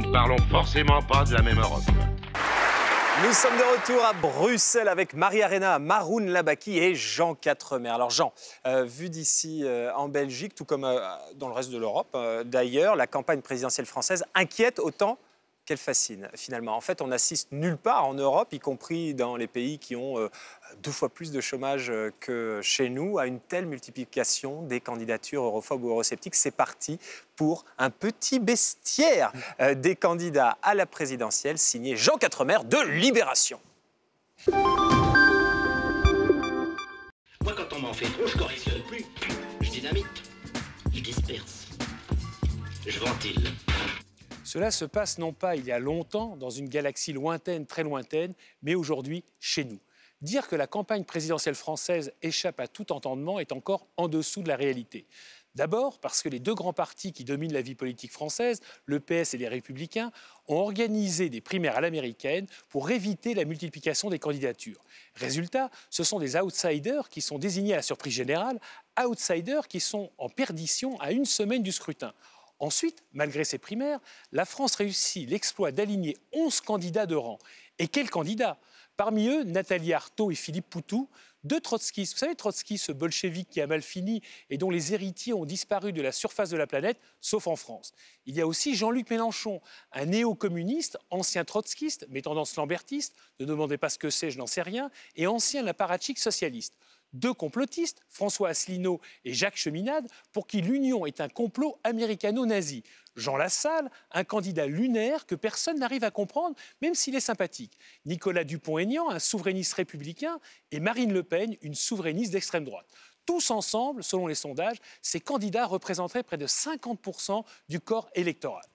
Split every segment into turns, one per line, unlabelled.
ne parlons forcément pas de la même Europe.
Nous sommes de retour à Bruxelles avec Maria Arena, Maroun Labaki et Jean Quatremer. Alors Jean, vu d'ici en Belgique, tout comme dans le reste de l'Europe d'ailleurs, la campagne présidentielle française inquiète autant qu'elle fascine finalement. En fait, on n'assiste nulle part en Europe, y compris dans les pays qui ont 2 fois plus de chômage que chez nous, à une telle multiplication des candidatures europhobes ou eurosceptiques. C'est parti pour un petit bestiaire des candidats à la présidentielle, signé Jean Quatremer de Libération.
Moi, quand on m'en fait trop, je correctionne plus. Je dynamite, je disperse, je ventile.
Cela se passe non pas il y a longtemps, dans une galaxie lointaine, très lointaine, mais aujourd'hui, chez nous. Dire que la campagne présidentielle française échappe à tout entendement est encore en dessous de la réalité. D'abord parce que les 2 grands partis qui dominent la vie politique française, le PS et les Républicains, ont organisé des primaires à l'américaine pour éviter la multiplication des candidatures. Résultat, ce sont des outsiders qui sont désignés à la surprise générale, outsiders qui sont en perdition à 1 semaine du scrutin. Ensuite, malgré ces primaires, la France réussit l'exploit d'aligner 11 candidats de rang. Et quels candidats? Parmi eux, Nathalie Arthaud et Philippe Poutou, 2 trotskistes. Vous savez, Trotsky, ce bolchevique qui a mal fini et dont les héritiers ont disparu de la surface de la planète, sauf en France. Il y a aussi Jean-Luc Mélenchon, un néo-communiste, ancien trotskiste, mais tendance lambertiste, ne demandez pas ce que c'est, je n'en sais rien, et ancien apparatchik socialiste. 2 complotistes, François Asselineau et Jacques Cheminade, pour qui l'Union est un complot américano-nazi. Jean Lassalle, un candidat lunaire que personne n'arrive à comprendre, même s'il est sympathique. Nicolas Dupont-Aignan, un souverainiste républicain, et Marine Le Pen, une souverainiste d'extrême droite. Tous ensemble, selon les sondages, ces candidats représenteraient près de 50% du corps électoral.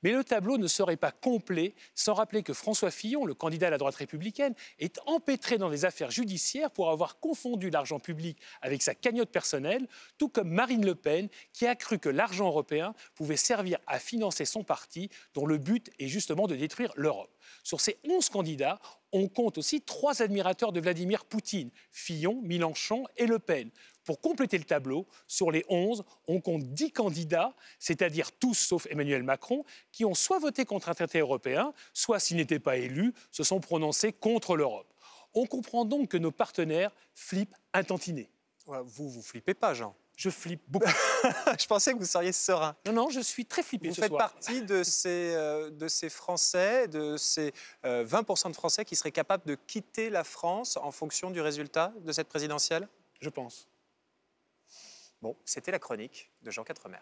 Mais le tableau ne serait pas complet sans rappeler que François Fillon, le candidat à la droite républicaine, est empêtré dans des affaires judiciaires pour avoir confondu l'argent public avec sa cagnotte personnelle, tout comme Marine Le Pen, qui a cru que l'argent européen pouvait servir à financer son parti, dont le but est justement de détruire l'Europe. Sur ces 11 candidats, on compte aussi 3 admirateurs de Vladimir Poutine, Fillon, Mélenchon et Le Pen. Pour compléter le tableau, sur les 11, on compte 10 candidats, c'est-à-dire tous sauf Emmanuel Macron, qui ont soit voté contre un traité européen, soit, s'ils n'étaient pas élus, se sont prononcés contre l'Europe. On comprend donc que nos partenaires flippent un tantinet.
Ouais, vous flippez pas, Jean.
Je flippe beaucoup.
Je pensais que vous seriez serein.
Non, je suis très flippé ce soir.
Vous faites partie de ces Français, de ces 20% de Français qui seraient capables de quitter la France en fonction du résultat de cette présidentielle?
Je pense.
Bon, c'était la chronique de Jean Quatremer.